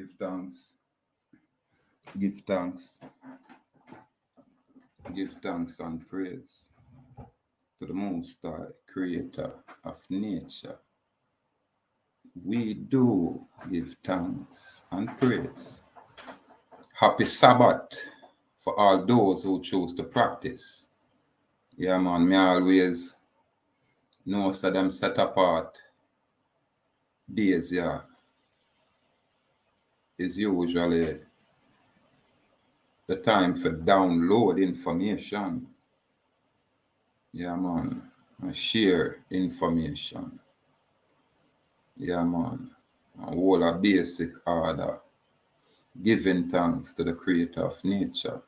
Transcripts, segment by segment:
Give thanks. Give thanks. Give thanks and praise to the Most High, Creator of nature. We do give thanks and praise. Happy Sabbath for all those who choose to practice. Yeah, man, me always know so them set apart days, yeah, is usually the time for download information. Yeah, man, and share information. Yeah, man, and all a basic order. Giving thanks to the Creator of nature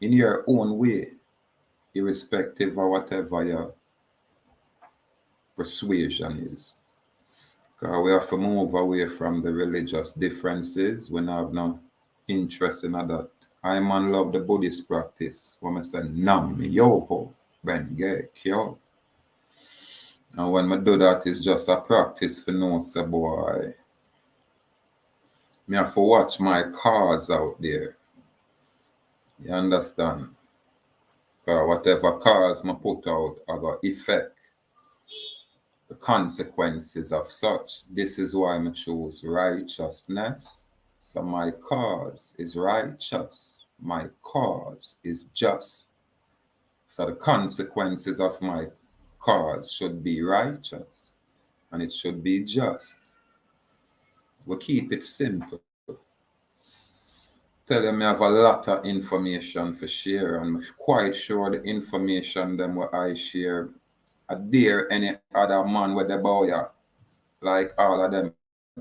in your own way, irrespective of whatever your persuasion is. Because we have to move away from the religious differences. We don't have no interest in that. I man love the Buddhist practice. When I say Nam Yoho Benge Kyo. And when I do that, it's just a practice for no say boy. Me have to watch my cars out there. You understand? Because whatever cars I put out, I got effect the consequences of such. This is why I choose righteousness. So my cause is righteous. My cause is just. So the consequences of my cause should be righteous. And it should be just. We keep it simple. Tell you I have a lot of information for share. And I'm quite sure the information them what I share adhere any other man with the boy, like all of them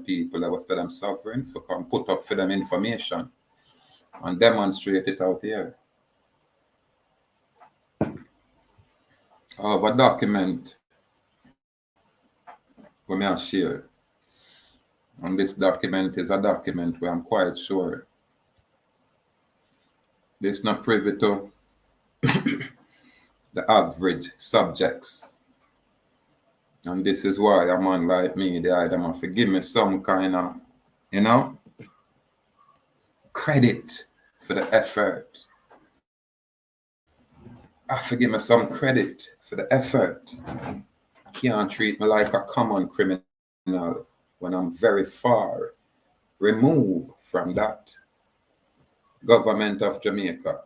people that was them suffering for come put up for them information and demonstrate it out here. I have a document we may share. And this document is a document where I'm quite sure this not privy to the average subjects. And this is why a man like me, the item have to give me some kind of, credit for the effort. I have to give me some credit for the effort. Can't treat me like a common criminal when I'm very far removed from that. Government of Jamaica,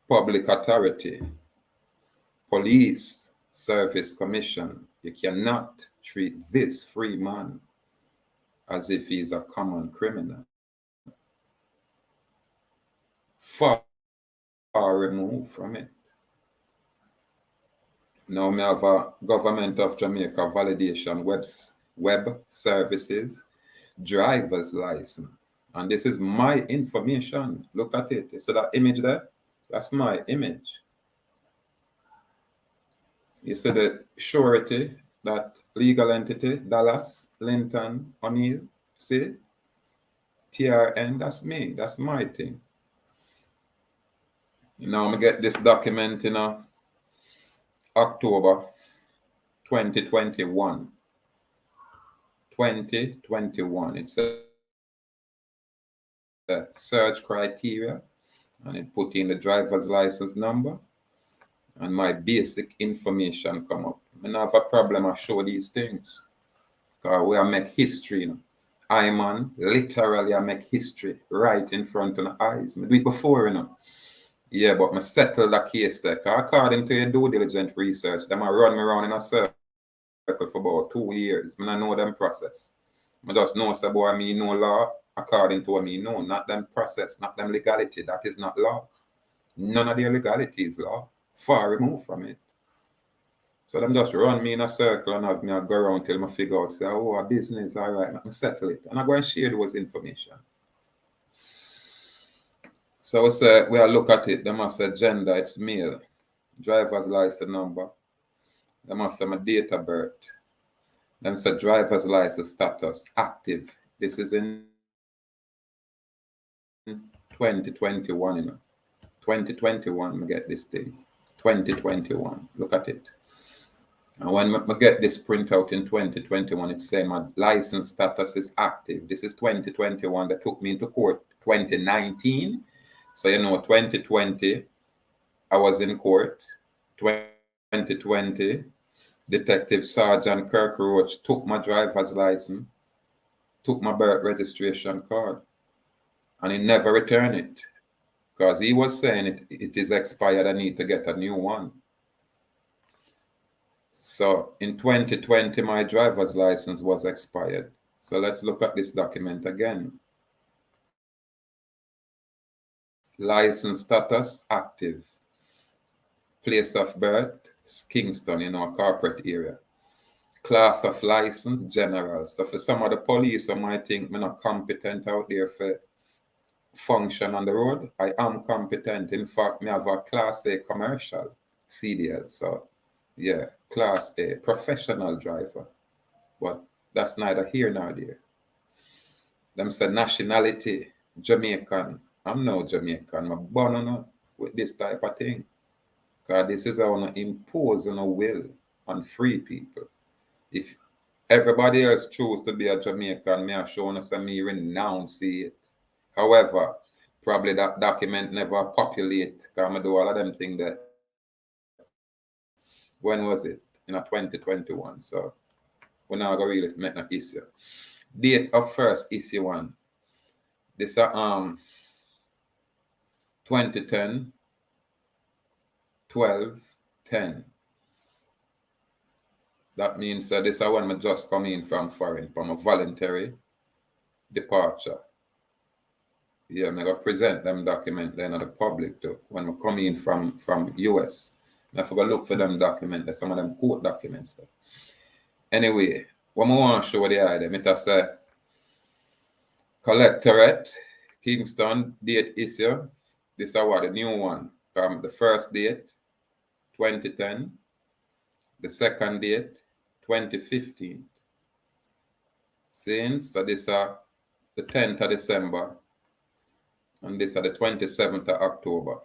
Public Authority, Police Service Commission, you cannot treat this free man as if he's a common criminal. Far removed from it. Now we have a Government of Jamaica validation web services, driver's license. And this is my information. Look at it. You see that image there? That's my image. You see the surety, that legal entity, Dallas, Linton, O'Neill, see? TRN, that's me. That's my thing. Now I'm going to get this document in October 2021. 2021. It's a search criteria, and it put in the driver's license number, and my basic information come up. I don't have a problem. I show these things because we make history. I man, literally, I make history right in front of the eyes. I do it before, Yeah, but I settle the case there. Because according to your due diligent research, them I run me around in a circle for about 2 years. I know them process. I just know say boy me know law according to what me know, not them process, not them legality. That is not law. None of their legality is law. Far removed from it. So them just run me in a circle and have me go around till I figure out, say, oh, a business, all right, let me settle it. And I go and share those information. So we say, we look at it, they must say gender, it's male. Driver's license number. They must say my date of birth. Then say driver's license status, active. This is in 2021, 2021, we get this thing. 2021, look at it. And when I get this printout in 2021, it's saying my license status is active. This is 2021. That took me into court 2019. So, 2020, I was in court. 2020, Detective Sergeant Kirk Roach took my driver's license, took my birth registration card, and he never returned it because he was saying it is expired. I need to get a new one. So in 2020, my driver's license was expired. So let's look at this document again. License status active. Place of birth, Kingston, a corporate area. Class of license, general. So for some of the police who might think I'm not competent out there for function on the road, I am competent. In fact, I have a Class A commercial CDL. So yeah, Class A, professional driver. But that's neither here nor there. Them say nationality, Jamaican. I'm no Jamaican. I'm born on with this type of thing. Because this is how I impose on a will on free people. If everybody else choose to be a Jamaican, me show us me renounce it. However, probably that document never populate because I do all of them things that. When was it? 2021. So we're not gonna really make an issue. Date of first issue one. This 2010 12/10. That means that this is when I just come in from foreign, from a voluntary departure. Yeah, I'm gonna present them document then to the public too. When I come in from US. I forgot to look for them documents, there's some of them court documents there. Anyway, what I want to show the item, it has a collectorate, Kingston, date issue. This is what the new one. From the first date, 2010. The second date, 2015. Since so this are the 10th of December and this are the 27th of October.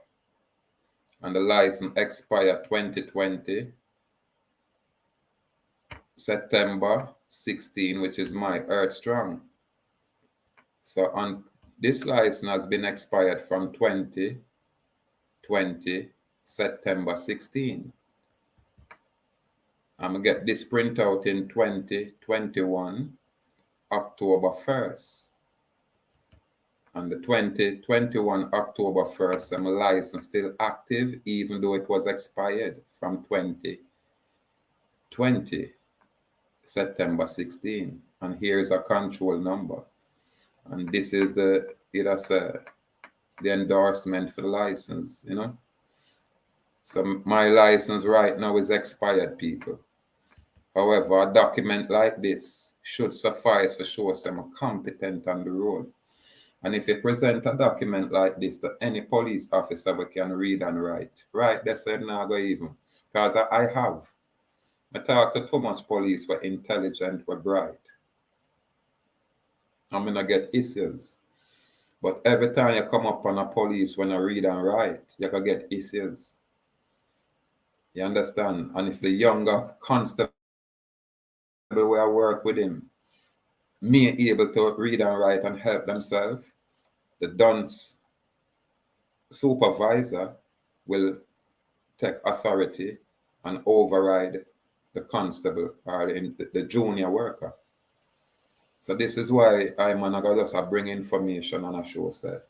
And the license expired 2020, September 16, which is my Earth Strong. So on this license has been expired from 2020, September 16. I'm gonna get this printout in 2021, October 1st. And the 2021 October 1st, my license still active, even though it was expired from 2020, September 16. And here's a control number. And this is the endorsement for the license, So my license right now is expired, people. However, a document like this should suffice for sure I'm competent on the road. And if you present a document like this to any police officer, we can read and write. Right, they said now go even. Because I have. I talk to too much police were intelligent, were bright. I'm gonna get issues. But every time you come up on a police when I read and write, you can get issues. You understand? And if the younger constable where I work with him, me able to read and write and help themselves, the dunce supervisor will take authority and override the constable or the junior worker. So this is why I'm gonna just bring information on a show set.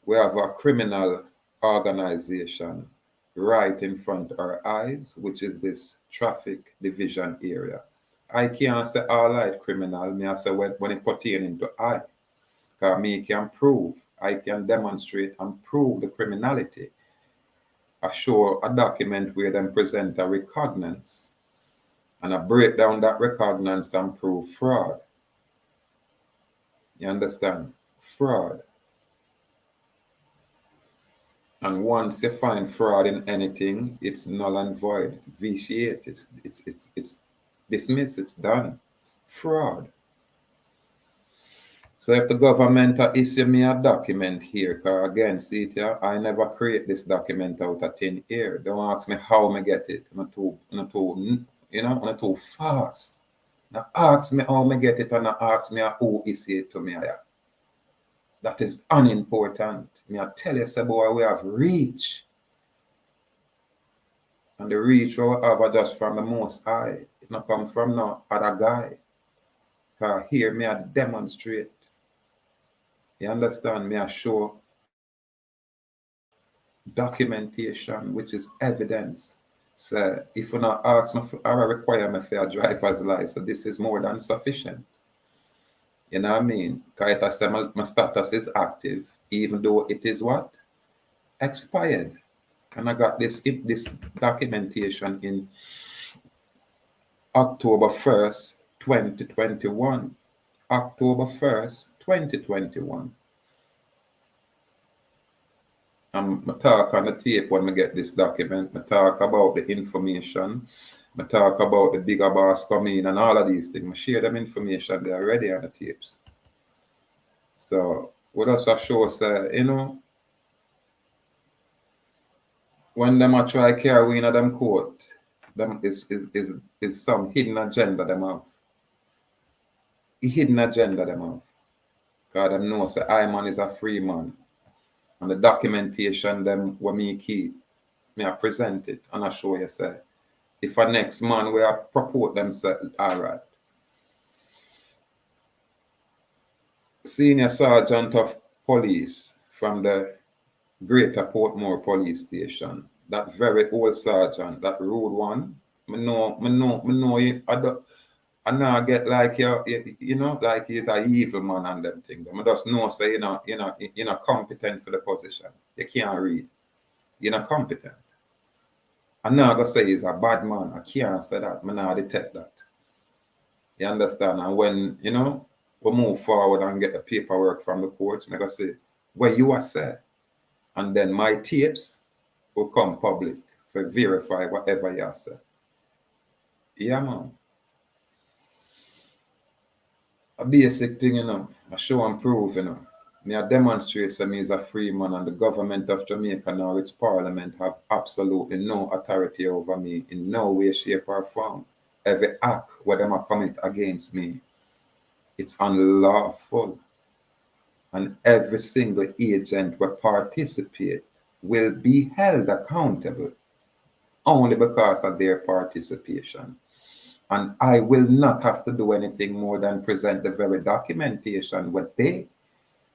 We have a criminal organization right in front of our eyes, which is this traffic division area. I can't say all right criminal, me I say when it pertaining to I. Because me can prove, I can demonstrate and prove the criminality. I show a document where them present a recognizance and I break down that recognizance and prove fraud. You understand? Fraud. And once you find fraud in anything, it's null and void, vitiate, it's dismissed, it's done. Fraud. So if the government issue me a document here, because again, see it here, I never create this document out of thin air. Don't ask me how I get it. I'm too fast. Now ask me how I get it and ask me who issue it to me. That is unimportant. Me I tell you, say, boy, we have reach. And the reach we have are just from the Most High. It not come from no other guy. Because here me I demonstrate. You understand? Me I show documentation, which is evidence. So if you not ask me for or require me for a driver's license, this is more than sufficient. You know what I mean? Because it say my status is active, even though it is what? Expired. And I got this documentation in October 1st, 2021. October 1st, 2021. I talk on the tape when I get this document. I talk about the information. I talk about the bigger boss coming and all of these things. I share them information. They're already on the tapes. So what else I show say, when them I try carry in them court, them is some hidden agenda them have. Hidden agenda them have. Because them know say I man is a free man. And the documentation them what me keep, me I present it and I show you say, if a next man will purport them say, all right. Senior Sergeant of Police from the Greater Portmore Police Station, that very old sergeant, that rude one, me know it. I now get like like he's a evil man and them things. I just know say you're not competent for the position. You can't read. You're not competent. I'm not gonna say he's a bad man. I can't say that. I not detect that. You understand? And when we move forward and get the paperwork from the courts, I gonna say, what you are said. And then my tapes will come public for verify whatever you say. Yeah, man. A basic thing, I show and prove, Me I demonstrate that me is a free man and the government of Jamaica now, its parliament, have absolutely no authority over me in no way, shape, or form. Every act where them are commit against me, it's unlawful. And every single agent will participate will be held accountable only because of their participation. And I will not have to do anything more than present the very documentation what they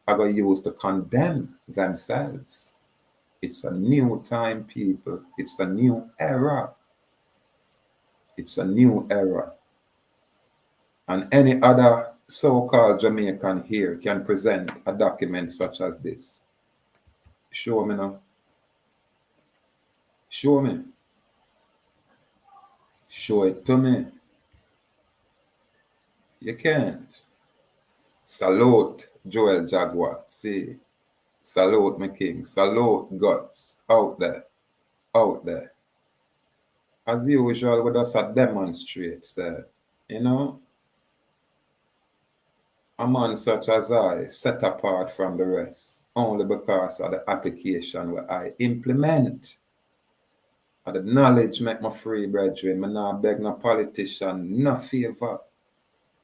are going to use to condemn themselves. It's a new time, people. It's a new era. It's a new era. And any other so-called Jamaican here can present a document such as this. Show me now. Show me. Show it to me. You can't. Salute Joel Jaguar. See. Salute my king. Salute Guts. Out there. Out there. As usual, we just demonstrate, a man such as I set apart from the rest only because of the application where I implement. And the knowledge make me free, brethren. I not beg no politician, no favor.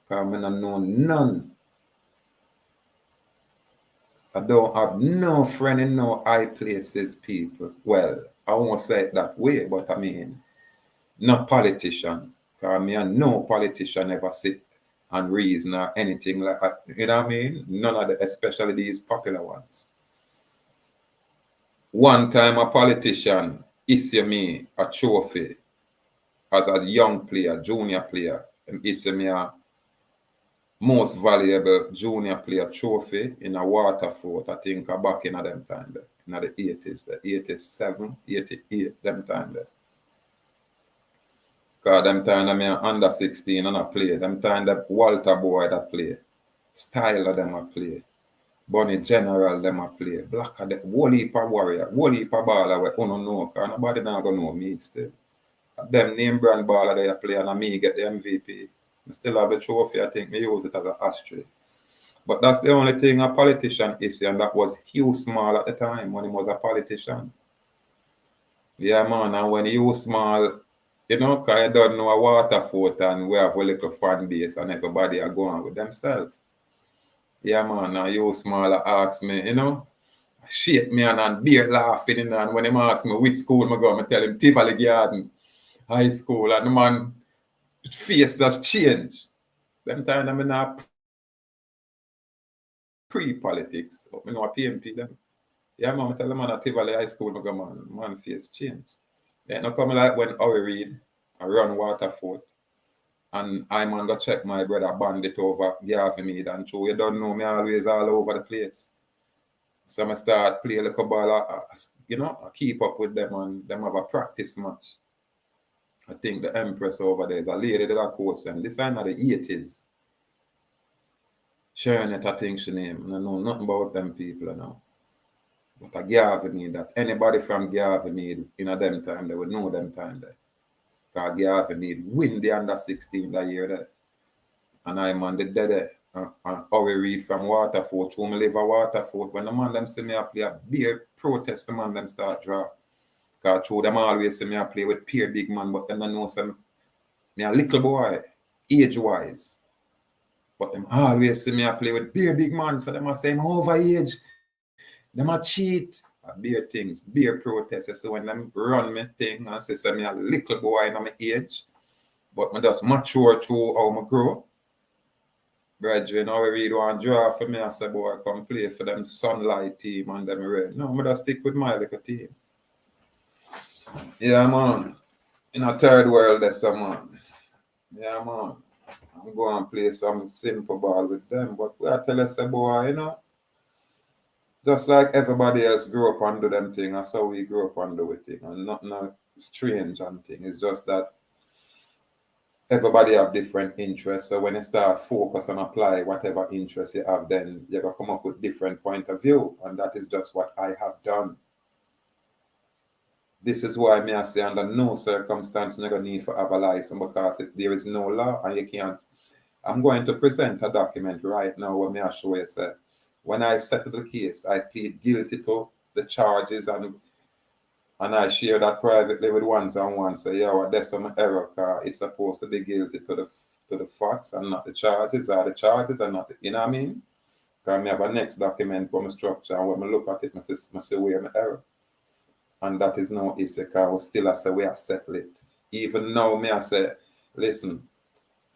Because I don't know none. I don't have no friend in no high places, people. Well, I won't say it that way, but I mean, no politician. Because me and no politician ever sit and reason or anything like that. You know what I mean? None of the, especially these popular ones. One time a politician issue me a trophy as a young player, junior player. Issue me a most valuable junior player trophy in a Waterford, I think back in them time there, in the 80s, the 87, 88, them time there. Because them time I'm under 16 and I play. Them time that Walter Boy that play. Style of them I play. Bunny General them I play. Black of them. Whole heap of warrior. Whole heap of baller where you don't know. Because nobody not going to know me still. Them name brand baller they play and me get the MVP. I still have the trophy. I think me use it as an ashtray. But that's the only thing a politician is, and that was Hugh Small at the time when he was a politician. Yeah, man, and when Hugh Small, you know, because I don't know a Waterford and we have a little fan base and everybody are going with themselves. Yeah, man, and Hugh Small asked me, you know, shake me and beer laughing, you know, and when he asked me which school I go, I tell him Tivoli Garden High School, and the man face does change. Them time I'm not pre-politics, but I know a PMP them. Yeah, man, I tell the man at Tivoli High School, I go, man face change. Yeah, no come like when Ori Reid, I run Waterford, and I man go check my brother Bandit over Garvey Mead, and true, you don't know me always all over the place. So I start play like a ball, you know, I keep up with them and them have a practice match. I think the Empress over there is a lady that I coach them. This time of the 80s. Sharon, I think she name. I know nothing about them people now. But I Garvey Mead that anybody from Garvey Mead in a them time, they would know them time there. Because Garvey Mead win the under 16 that year there. And I man the dead and Ori Reid from Waterford, whom live at Waterford. When the man them see me I play a beer protest, the man them start draw. Because through them always see me I play with peer big man, but them don't know some me a little boy, age-wise. But them always see me I play with beer big man, so them a say I'm over age. Them a cheat. Beer things, beer protests. So when them run me thing and say me a little boy in my age, but I just mature through how I grow. Brethren, now we really want to draw for me. I say, boy, come play for them Sunlight team and them red. No, I just stick with my little team. Yeah, man. In a third world, there's someone. Yeah, man. I'm going to play some simple ball with them. But we are tell us, boy, you know, just like everybody else grew up and do them thing, that's how we grew up and do it thing. And nothing strange and thing. It's just that everybody have different interests. So when you start focus and apply whatever interest you have, then you're going to come up with different point of view. And that is just what I have done. This is why I say under no circumstance you're going to need for have a license, because if there is no law and you can't. I'm going to present a document right now where I show you, say, when I settled the case, I plead guilty to the charges and I share that privately with one-on-one. Say, yeah, well, there's some error, because it's supposed to be guilty to the facts and not the charges, or the charges and not the, you know what I mean? Because I have a next document for my structure, and when I look at it, I say where my error. And that is no issue, because we still I say we are settle it. Even now, me I say, listen,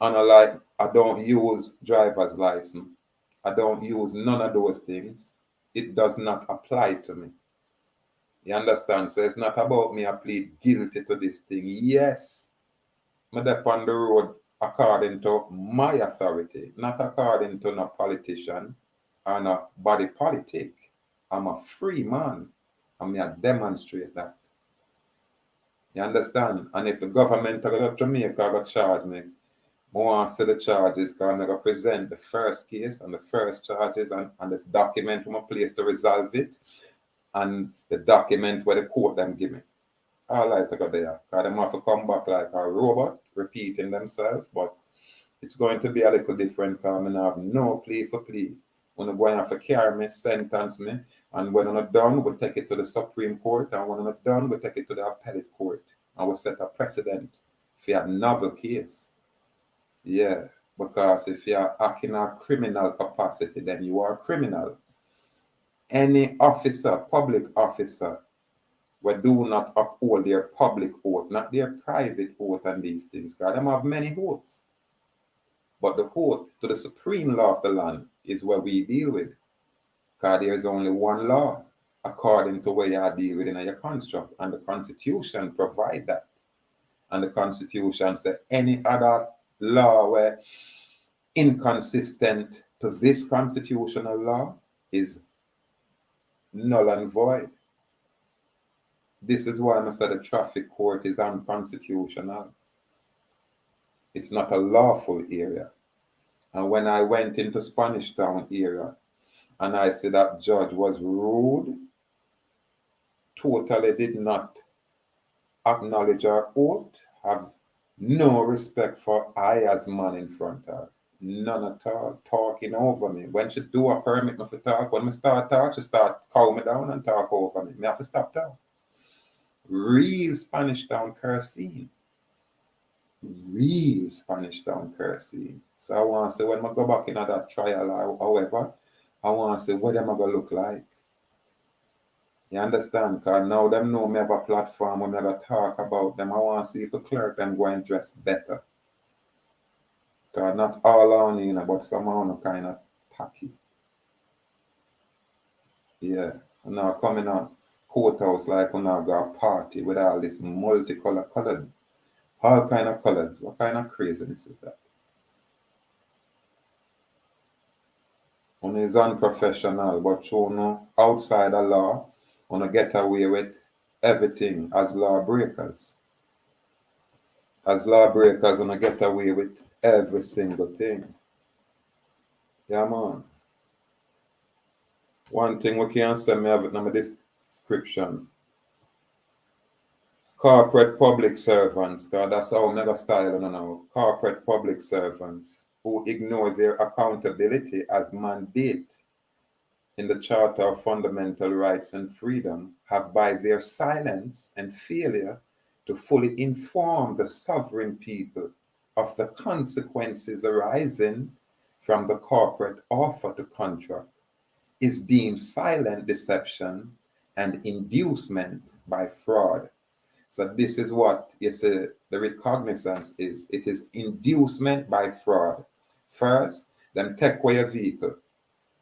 unlike I don't use driver's license, I don't use none of those things, it does not apply to me. You understand? So it's not about me I plead guilty to this thing. Yes, I'm on the road according to my authority, not according to no politician or no body politic. I'm a free man, and me I demonstrate that. You understand? And if the government of Jamaica got charge me, I want to see the charges, because I'm going to present the first case and the first charges and this document from a place to resolve it, and the document where the court them give me. All right, I got there. Because them have to come back like a robot, repeating themselves, but it's going to be a little different, because I have no plea for plea. When I'm going to have to carry me, sentence me, and when I'm not done, we take it to the Supreme Court, and when I'm not done, we take it to the Appellate Court, and we set a precedent for a novel case. Yeah, because if you are acting in a criminal capacity, then you are a criminal. Any officer, public officer, we do not uphold their public oath, not their private oath and these things, because them have many oaths. But the oath to the supreme law of the land is what we deal with, because there is only one law according to where you deal with in your construct, and the Constitution provide that. And the Constitution says any other law where inconsistent to this constitutional law is null and void. This is why I said the traffic court is unconstitutional. It's not a lawful area. And when I went into Spanish Town area and I said that judge was rude, totally did not acknowledge her oath, have no respect for I as man in front of her. None at all. Talking over me. When she do a permit me for talk, when me start talk, she start calm me down and talk over me. Me have to stop down. Real Spanish down cursing. Real Spanish down cursing. So I want to say when I go back in that trial or however, I want to say what them I gonna look like. You understand? Because now them know me have a platform when I gotta talk about them. I want to see if the clerk them go and dress better. Because not all on you know, but some are kind of tacky. Yeah. And now coming on courthouse like when I go a party with all this multicolored colored, all kind of colors. What kind of craziness is that? One is unprofessional, but you know, outside the law, wanna get away with everything as lawbreakers. As lawbreakers, wanna get away with every single thing. Yeah, man. One thing we can say, me have it in my description. Corporate public servants, because that's how mega style now. Corporate public servants who ignore their accountability as mandate in the Charter of Fundamental Rights and Freedom have by their silence and failure to fully inform the sovereign people of the consequences arising from the corporate offer to contract is deemed silent deception and inducement by fraud. So this is what you say the recognizance is. It is inducement by fraud. First, them take away your vehicle,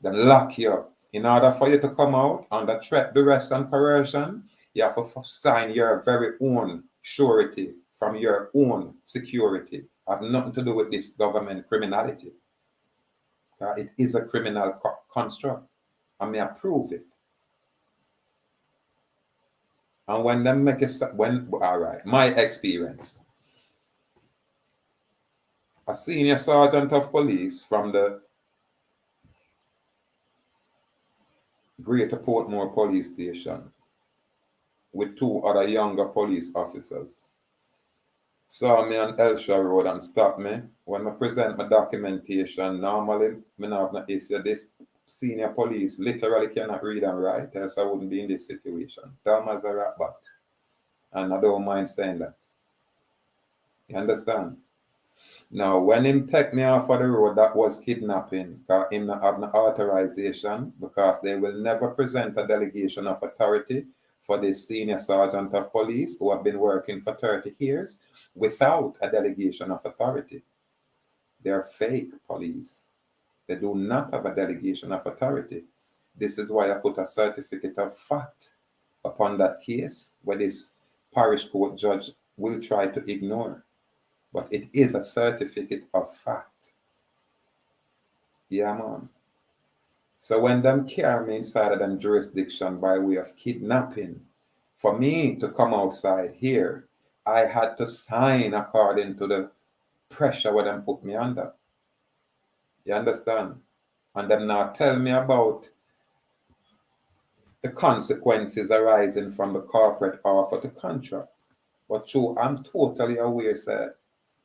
then lock you up. In order for you to come out under threat, duress, and coercion, you have to sign your very own surety from your own security. Have nothing to do with this government criminality. It is a criminal construct. I may approve it. And when them make it, when all right, my experience, a senior sergeant of police from the Greater Portmore Police Station with two other younger police officers saw me on Elsha Road and stopped me. When I present my documentation, normally me not have no issue. This senior police literally cannot read and write, else I wouldn't be in this situation. Dumb as a rat bat. And I don't mind saying that. You understand? Now, when him take me off of the road, that was kidnapping, because him not have no authorization, because they will never present a delegation of authority for this senior sergeant of police who have been working for 30 years without a delegation of authority. They're fake police. They do not have a delegation of authority. This is why I put a certificate of fact upon that case, where this parish court judge will try to ignore. But it is a certificate of fact. Yeah, man. So when them carry me inside of them jurisdiction by way of kidnapping, for me to come outside here, I had to sign according to the pressure where them put me under. You understand? And them now tell me about the consequences arising from the corporate offer to contract. But true, I'm totally aware, sir,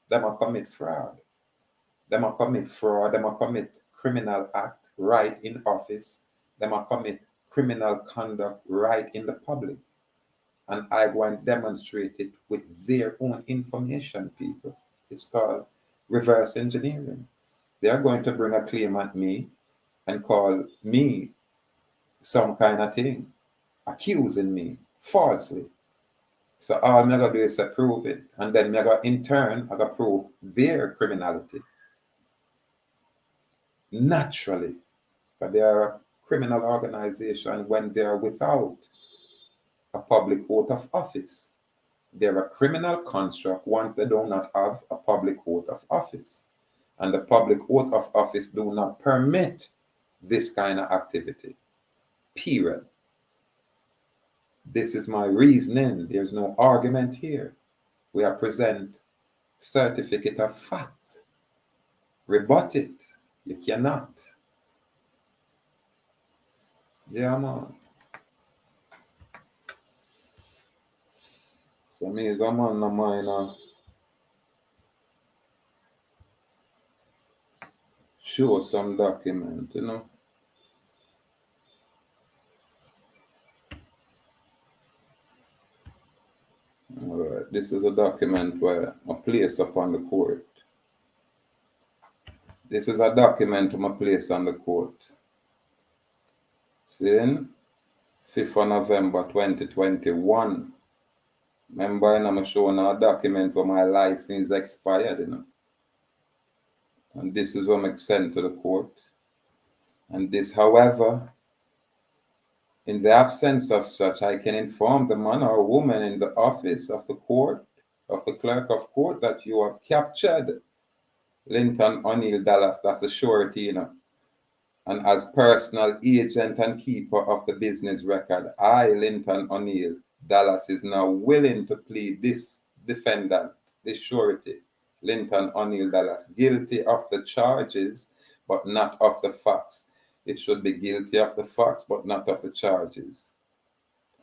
them a commit fraud. Them a commit fraud, them a commit criminal act right in office, them a commit criminal conduct right in the public. And I go and demonstrate it with their own information, people. It's called reverse engineering. They are going to bring a claim at me and call me some kind of thing, accusing me falsely. So all I'm gonna do is prove it. And then I'm gonna in turn I gotta prove their criminality. Naturally, but they are a criminal organization when they are without a public oath of office. They're a criminal construct once they do not have a public oath of office. And the public oath of office do not permit this kind of activity. Period. This is my reasoning. There's no argument here. We are present certificate of fact. Rebut it. You cannot. Yeah, man. So me is a man no mind show some document, you know. All right, this is a document where I place upon the court. This is a document I place on the court. Seeing 5th of November 2021. Remember, I'm showing a document where my license expired, you know. And this is what I'm sent to the court. And this, however, in the absence of such, I can inform the man or woman in the office of the court, of the clerk of court, that you have captured Linton O'Neill Dallas, that's the surety, you know. And as personal agent and keeper of the business record, I, Linton O'Neill Dallas, is now willing to plead this defendant, this surety, Linton O'Neill Dallas, guilty of the charges, but not of the facts. It should be guilty of the facts, but not of the charges.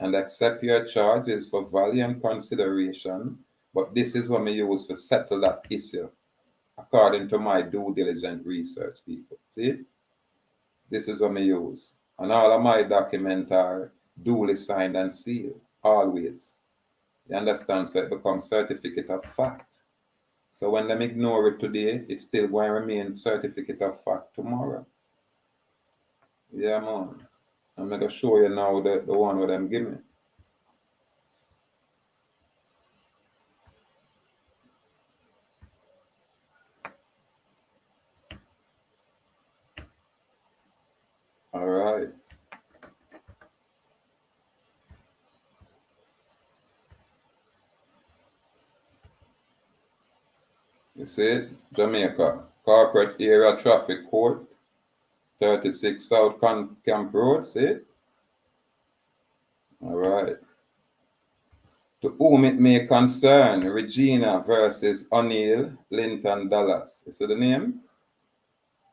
And accept your charges for valiant consideration, but this is what I use to settle that issue, according to my due diligent research, people. See? This is what I use. And all of my documents are duly signed and sealed, always. You understand? So it becomes certificate of fact. So when them ignore it today, it's still going to remain certificate of fact tomorrow. Yeah, man. I'm going to show you now the one with them give me. All right. You see it? Jamaica. Corporate Area Traffic Court. 36 South Camp Road. See it? All right. To whom it may concern, Regina versus O'Neill, Linton Dallas. You see the name?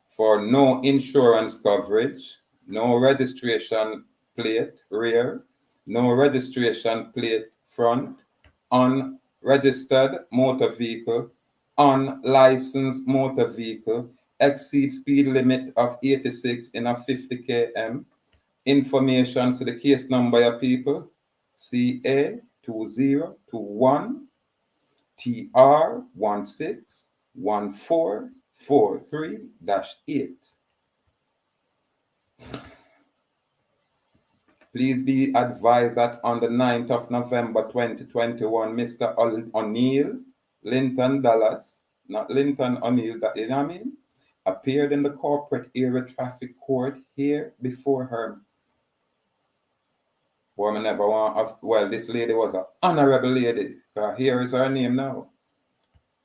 For no insurance coverage, no registration plate rear, no registration plate front, unregistered motor vehicle, unlicensed motor vehicle, exceed speed limit of 86 in a 50 km. Information to the case number, your people, CA 2021 TR 161443-8. Please be advised that on the 9th of November 2021, Mr. O'Neill, Linton Dallas, not Linton O'Neill, you know what I mean, appeared in the corporate area traffic court here before her. Well, I never want, well, this lady was an honorable lady. Here is her name now.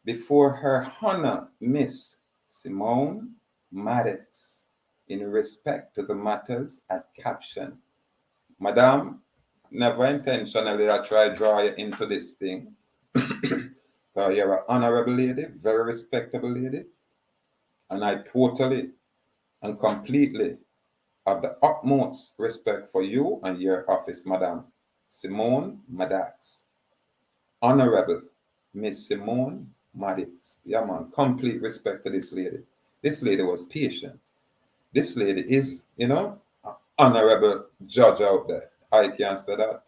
Before her honor, Miss Simone Maddox, in respect to the matters at caption. Madam, never intentionally I try to draw you into this thing. So you're an honorable lady, very respectable lady. And I totally and completely have the utmost respect for you and your office, Madam Simone Maddox. Honorable Miss Simone Maddox. Yeah, man, complete respect to this lady. This lady was patient. This lady is, you know, an honorable judge out there. I can't say that.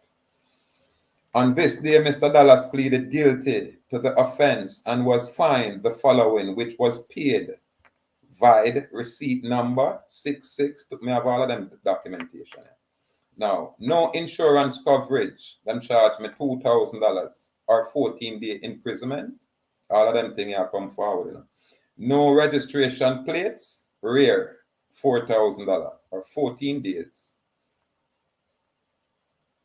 On this day, Mr. Dallas pleaded guilty to the offense and was fined the following, which was paid via receipt number 66. Me have all of them documentation. Now, no insurance coverage. Them charge me $2,000 or 14-day imprisonment. All of them things come forward. You know. No registration plates, rear, $4,000 or 14 days.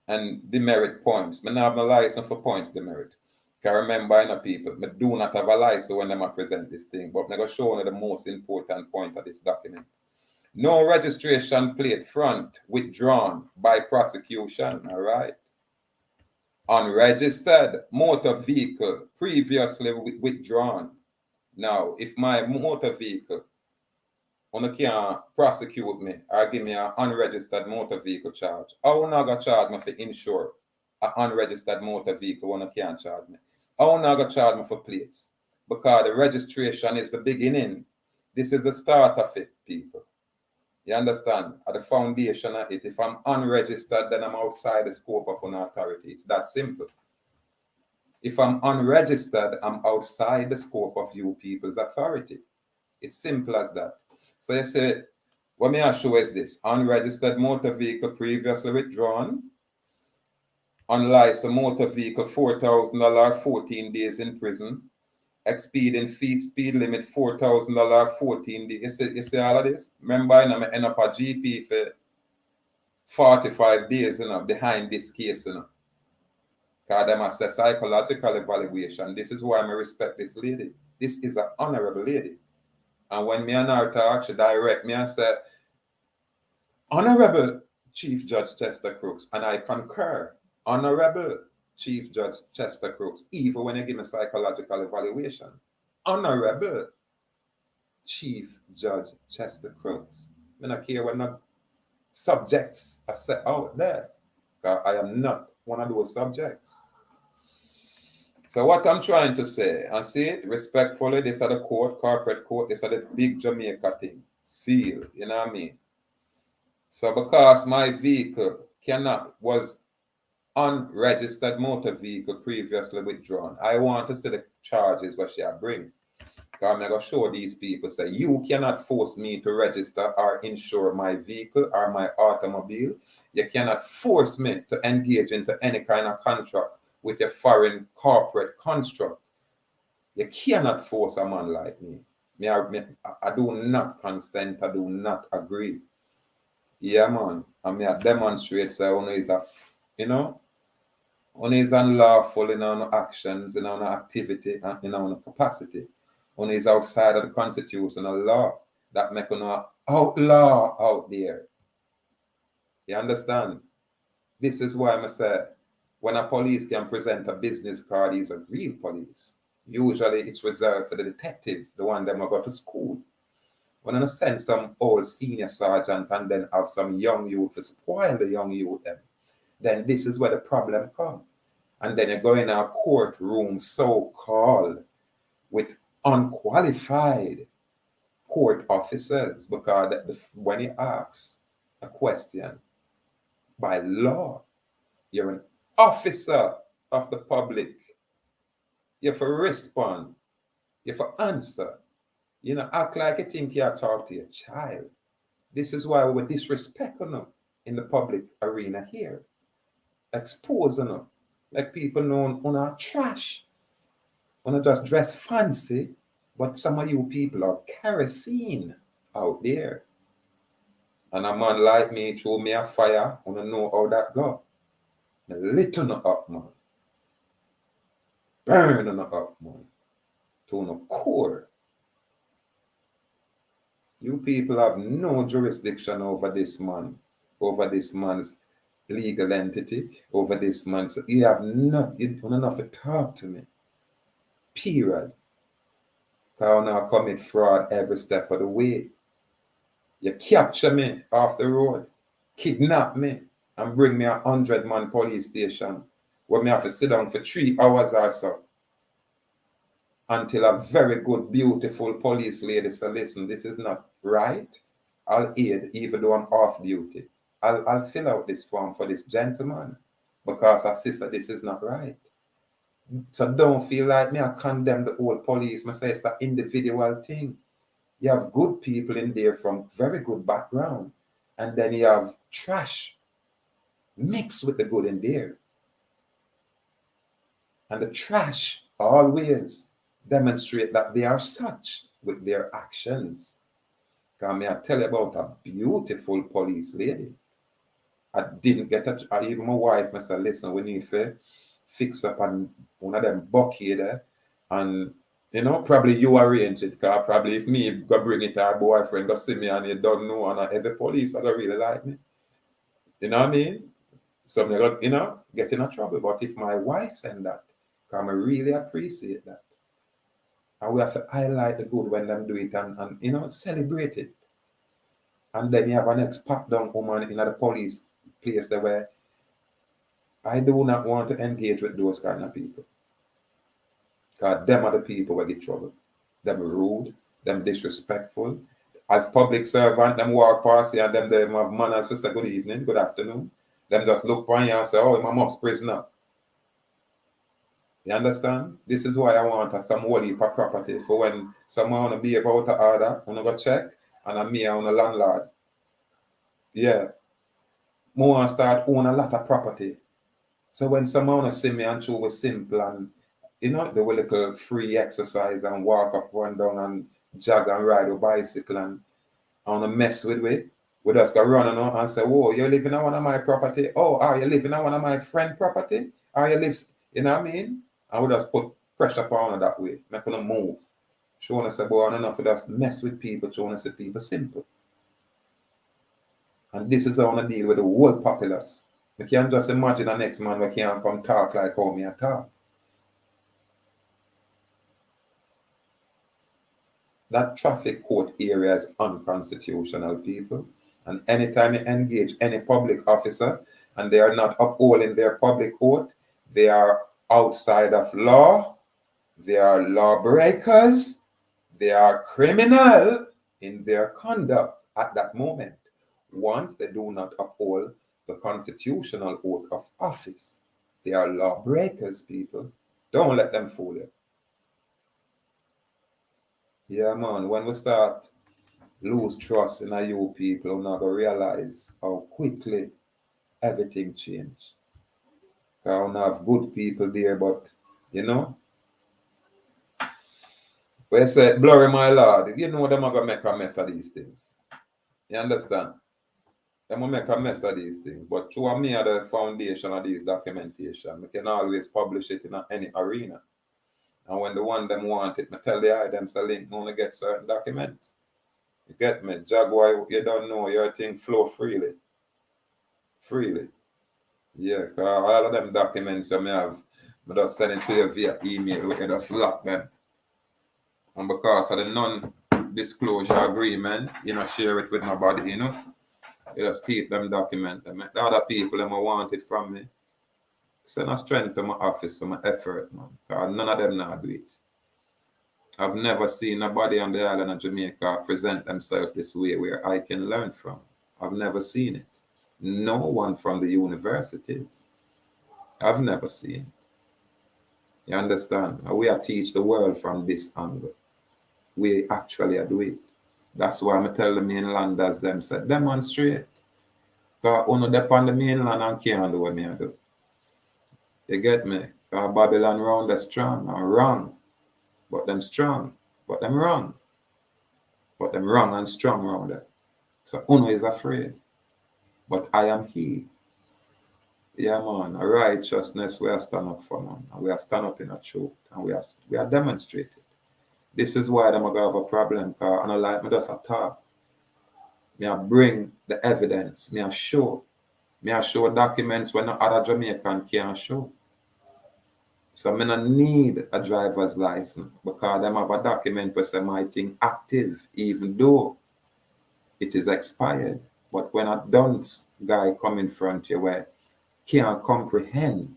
And demerit points. I don't have no license for points demerit. Can remember, you know, people, I do not have a license when I present this thing, but I'm going to show you the most important point of this document. No registration plate front withdrawn by prosecution, all right? Unregistered motor vehicle previously withdrawn. Now, if my motor vehicle, you can't prosecute me or give me an unregistered motor vehicle charge, how you going to charge me for insure an unregistered motor vehicle when you can't charge me? How you going to charge me for plates? Because the registration is the beginning. This is the start of it, people. You understand? At the foundation of it. If I'm unregistered, then I'm outside the scope of an authority. It's that simple. If I'm unregistered, I'm outside the scope of you people's authority. It's simple as that. So you say, what may I show is this? Unregistered motor vehicle previously withdrawn. Unlicensed motor vehicle, $4,000, 14 days in prison. Exceeding speed limit, $4,000, 14 days. You see all of this? Remember, I end up a GP for 45 days, behind this case, Because them assess psychological evaluation. This is why I respect this lady. This is an honorable lady. And when me and her talk, she direct me and say, Honorable Chief Judge Chester Crooks, and I concur. Honorable Chief Judge Chester Crooks, even when you give me psychological evaluation. Honorable Chief Judge Chester Crooks. I don't care what not subjects are set out there. I am not one of those subjects. So what I'm trying to say, and see it respectfully, this are the court, corporate court, this are the big Jamaica thing. Seal, you know what I mean? So because my vehicle was unregistered motor vehicle previously withdrawn, I want to see the charges what she bring. Because I'm going to show these people, say, you cannot force me to register or insure my vehicle or my automobile. You cannot force me to engage into any kind of contract with a foreign corporate construct. You cannot force a man like me. I do not consent. I do not agree. Yeah, man. I mean, I demonstrate, so one is one is unlawful in our actions, in our activity, and in our capacity. One is outside of the constitutional law that make an outlaw out there. You understand? This is why I say, when a police can present a business card, he's a real police. Usually it's reserved for the detective, the one that go to school. When I send some old senior sergeant and then have some young youth to spoil the young youth, then this is where the problem comes. And then you go in a courtroom so-called with unqualified court officers, because when you ask a question by law, you're an officer of the public. You have to respond. You have to answer. Act like you think you talk to your child. This is why we disrespect them in the public arena here. Exposing them. Like people know on our trash. When just dress fancy, but some of you people are kerosene out there. And a man like me throw me a fire, wanna know how that go. Lit on up, man. Burn on up, man. To the core. You people have no jurisdiction over this man, over this man's legal entity, over this man's. You have not, you don't have to talk to me. Period. Because I now commit fraud every step of the way. You capture me off the road, kidnap me, and bring me a 100-man police station where me have to sit down for 3 hours or so until a very good, beautiful police lady says, listen, this is not right. I'll aid even though I'm off duty. I'll fill out this form for this gentleman because I sister, this is not right. So don't feel like me I condemn the old police. I say it's an individual thing. You have good people in there from very good background, and then you have trash mixed with the good in there. And the trash always demonstrate that they are such with their actions. Because I tell you about a beautiful police lady. I didn't get even my wife, I said, listen, we need to fix up on one of them bucky there. And, probably you arrange it. Because probably if me go bring it to our boyfriend, go see me and you don't know, and every police, I don't really like me. You know what I mean? So I got, get in a trouble. But if my wife send that, because I really appreciate that. And we have to highlight the good when them do it and celebrate it. And then you have an ex-pop down woman in the police place there where I do not want to engage with those kind of people. Because them are the people who get trouble. Them rude, them disrespectful. As public servant, them walk past you and them they have manners to say good evening, good afternoon. Them just look upon you and say, oh, I'm a prisoner. You understand? This is why I want some whole heap of property for when someone want to be about to order, want to go check, and I'm me on a landlord. Yeah. More want to start own a lot of property. So when someone want to see me and show with simple and you know, the little free exercise and walk up, run down and jog and ride a bicycle and I want to mess with it. We just go run and say, whoa, you're living on one of my property? Oh, are you living on one of my friend property? Are you live, you know what I mean? And we just put pressure upon her that way, make them move. She want to say, boy, enough of just mess with people, she want to say people simple. And this is how I want to deal with the whole populace. You can't just imagine the next man who can't come talk like how me I talk. That traffic court area is unconstitutional, people. And anytime you engage any public officer and they are not upholding their public oath, they are outside of law, they are lawbreakers, they are criminal in their conduct at that moment. Once they do not uphold the constitutional oath of office, they are lawbreakers, people. Don't let them fool you. Yeah, man, when we start lose trust in you people, we're not going to realize how quickly everything changed. Because we have good people there, but, you know, we say, blurry my lord, you know them are going to make a mess of these things. You understand? Them will make a mess of these things. But through me are the foundation of these documentation. We can always publish it in any arena. And when the one them want it, I tell the items a link, only get certain documents. You get me? Jaguar, you don't know, your thing flow freely. Freely. Yeah, because all of them documents you may have, I just send it to you via email, you just lock them. And because of the non-disclosure agreement, you know, share it with nobody, you know. You just keep them document them. The other people them want it from me. Send a strength to my office, to my effort, man. Because none of them now do it. I've never seen nobody on the island of Jamaica present themselves this way where I can learn from. I've never seen it. No one from the universities. I've never seen it. You understand? We are teach the world from this angle. We actually are doing it. That's why I'm tell the mainlanders them say demonstrate. Because uno dep on the mainland and can't do what me I do. You get me? Because Babylon round is strong and wrong. But them strong. But them wrong. But them wrong and strong round there. So uno is afraid. But I am he. Yeah, man. Righteousness we are stand up for, man. And we are stand up in a truth. And we are demonstrated. This is why them are going to have a problem. Because I don't like me just a talk. Me I bring the evidence. Me I show. Me I show documents when no other Jamaican can't show. So me no need a driver's license because them have a document where say my thing active even though it is expired. But when a dunce guy come in front of you where can't comprehend,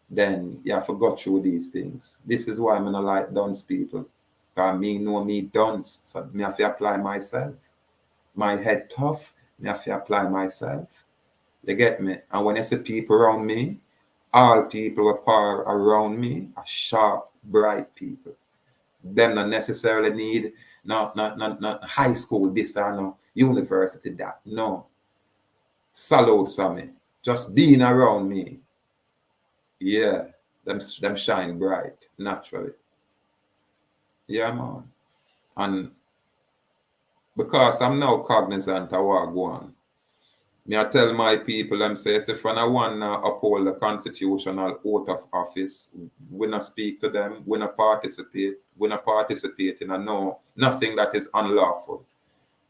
then you have to go through these things. This is why I'm not like dunce people. Because me know me dunce. So me have to apply myself. My head tough, me have to apply myself. You get me? And when I see people around me, all people who are around me are sharp, bright people. Them not necessarily need not high school this or no university that. No. Salute Sammy. Just being around me. Yeah. Them shine bright naturally. Yeah, man. And because I'm now cognizant of what I go on. Me I tell my people, them say, if I want to uphold the constitutional oath of office, we not speak to them, we not participate in nothing that is unlawful.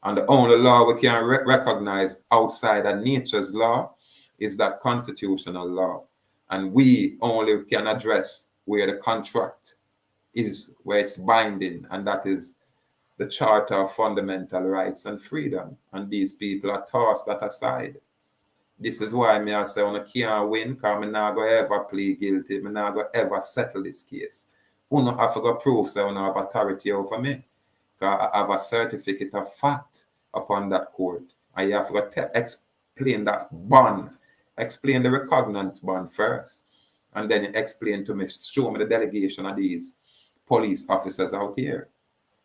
And the only law we can recognize outside of nature's law is that constitutional law. And we only can address where the contract is, where it's binding, and that is the Charter of Fundamental Rights and Freedom. And these people are tossed that aside. This is why me I say I can't win because I'm not going to ever plead guilty. I'm not going to ever settle this case. You have to go prove that you have authority over me. 'Cause I have a certificate of fact upon that court. And you have to explain that bond, explain the recognizance bond first. And then you explain to me, show me the delegation of these police officers out here.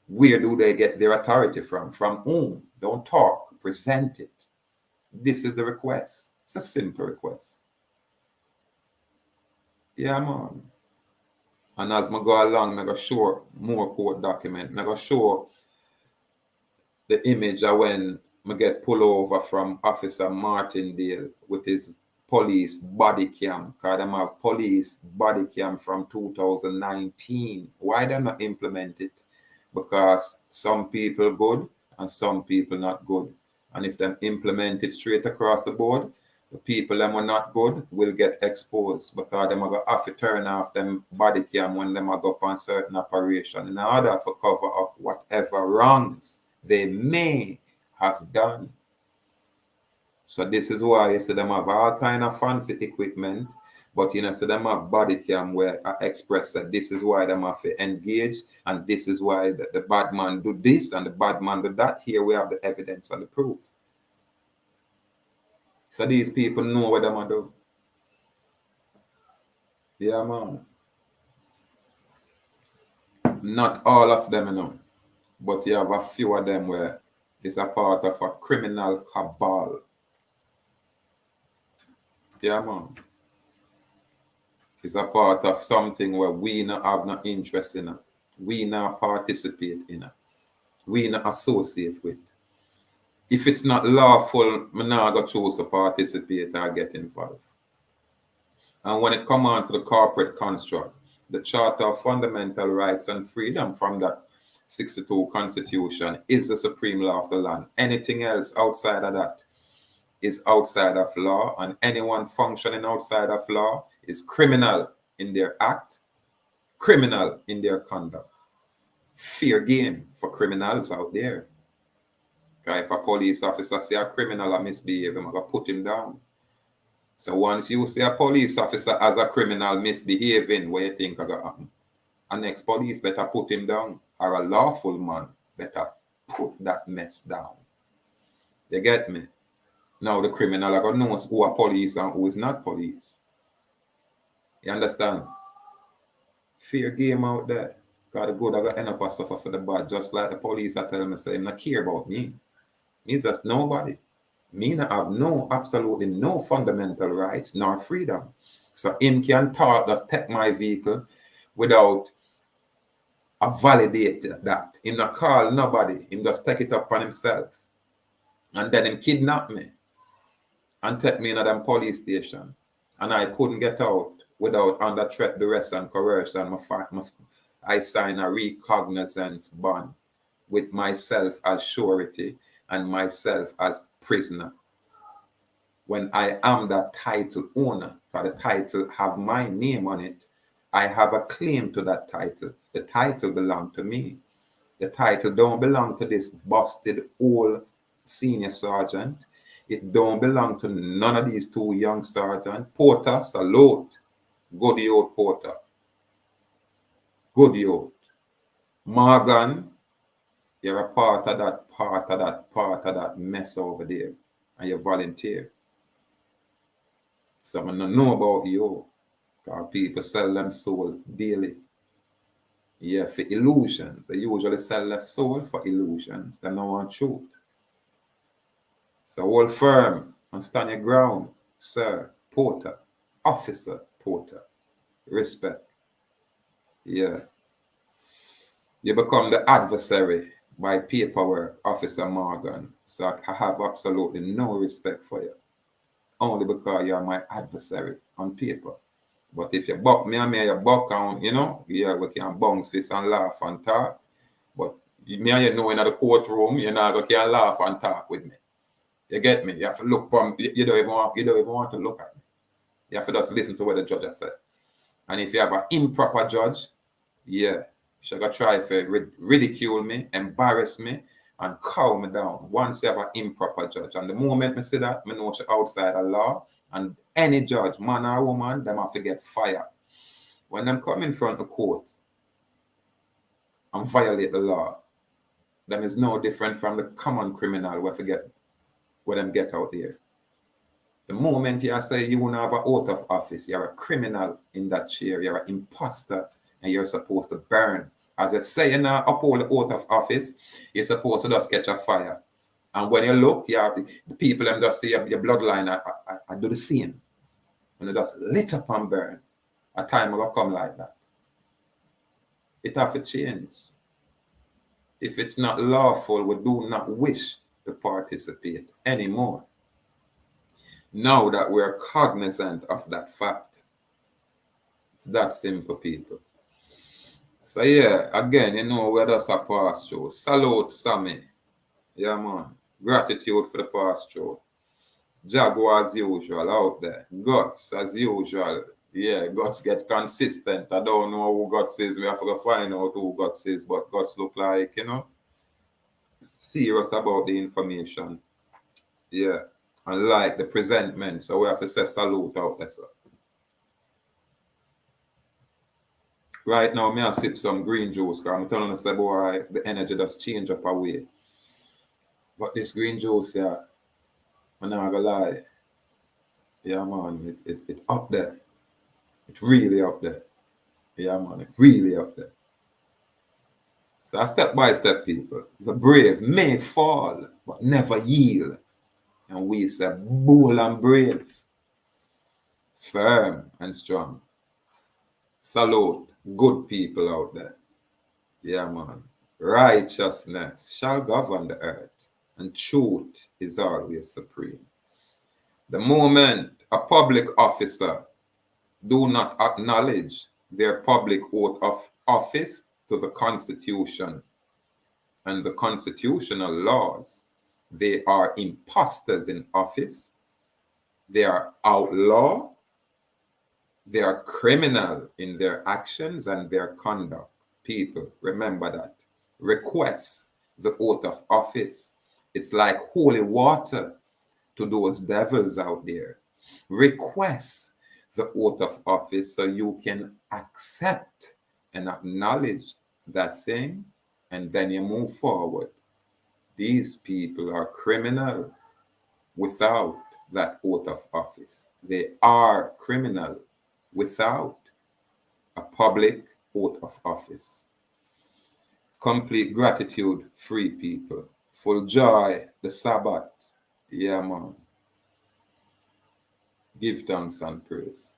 Where do they get their authority from? From whom? Don't talk, present it. This is the request. It's a simple request. Yeah, man. And as I go along, I go show more court document. I go show the image of when I get pulled over from Officer Martindale with his police body cam. Because them have police body cam from 2019. Why they not implement it? Because some people good and some people not good. And if them implement it straight across the board, the people them are not good will get exposed because them are going to have to turn off them body cam when them are go on certain operation in order to cover up whatever wrongs they may have done. So this is why you see them have all kind of fancy equipment, but you know, so them have body cam where I express that this is why them have to engage, and this is why the bad man do this and the bad man do that. Here we have the evidence and the proof. So these people know what them do. Yeah, man. Not all of them, you know, but you have a few of them where it's a part of a criminal cabal. Yeah, man. It's a part of something where we not have no interest in it. We not participate in it. We not associate with. If it's not lawful, I'm not going to choose to participate or get involved. And when it comes on to the corporate construct, the Charter of Fundamental Rights and Freedom from that 62 Constitution is the supreme law of the land. Anything else outside of that is outside of law, and anyone functioning outside of law is criminal in their act, criminal in their conduct. Fair game for criminals out there. If a police officer say a criminal misbehave, I'm going to put him down. So once you see a police officer as a criminal misbehaving, what you think is going to happen? A next police better put him down, or a lawful man better put that mess down. You get me? Now the criminal are going to know who are police and who is not police. You understand? Fair game out there. Because the good I got end up and suffer for the bad. Just like the police are telling me, say, not care about me. Me just nobody. Me not have absolutely no fundamental rights nor freedom. So him can talk, just take my vehicle without a validate that. Him not call nobody. Him just take it up on himself. And then him kidnap me and take me in a damn police station. And I couldn't get out without under threat, duress, and coercion. I sign a recognizance bond with myself as surety and myself as prisoner. When I am that title owner, because the title have my name on it, I have a claim to that title. The title belongs to me. The title don't belong to this busted old senior sergeant. It don't belong to none of these two young sergeants. Porter, salute. Good youth, Porter. Good youth. Morgan, you're a part of that mess over there. And you volunteer. So I don't know about you. Because people sell them soul daily. Yeah, for illusions. They usually sell their soul for illusions. They don't want truth. So hold firm and stand your ground, sir, Porter, officer, Porter. Respect. Yeah. You become the adversary by paperwork, Officer Morgan. So I have absolutely no respect for you. Only because you're my adversary on paper. But if you buck me and me, you buck on, you know, yeah, we can bounce fist and laugh and talk. But me and you know in the courtroom, you're not going to laugh and talk with me. You get me? You have to look from, you don't even want to look at me. You have to just listen to what the judge has said. And if you have an improper judge, yeah, she's going to try to ridicule me, embarrass me, and cow me down. Once you have an improper judge. And the moment I see that, I know she's outside the law. And any judge, man or woman, them have to get fired. When them come in front of the court and violate the law, Them is no different from the common criminal we forget what them get out there. The moment you say you want to have an oath of office, you're a criminal in that chair, you're an imposter, and you're supposed to burn. As you say, you now uphold the oath of office, you're supposed to just catch a fire. And when you look, the people them just see your bloodline, I do the same. And it just lit up and burn. A time will come like that. It have to change. If it's not lawful, we do not wish to participate anymore. Now that we're cognizant of that fact. It's that simple, people. So yeah, again, we're just a pass through. Salute, Sammy. Yeah, man. Gratitude for the pass through. Jaguar as usual out there. Guts as usual. Yeah, Guts get consistent. I don't know who Guts is. We have to find out who Guts is, but Guts look like, serious about the information. Yeah. And like the presentment. So we have to say salute out there, sir. Right now, I sip some green juice because I'm telling you, boy, the energy just change up away. But this green juice, yeah, I'm not gonna lie. Yeah, man, it up there. It's really up there. Yeah, man, it's really up there. So step by step, people. The brave may fall, but never yield. And we say bold and brave, firm and strong. Salute, good people out there. Yeah, man. Righteousness shall govern the earth, and truth is always supreme. The moment a public officer do not acknowledge their public oath of office to the Constitution and the constitutional laws, they are imposters in office, they are outlaw, they are criminal in their actions and their conduct. People, remember that. Request the oath of office. It's like holy water to those devils out there. Request the oath of office so you can accept and acknowledge that thing, and then you move forward. These people are criminal without that oath of office. They are criminal without a public oath of office. Complete gratitude, free people. Full joy, the Sabbath. Yeah, man. Give thanks and praise.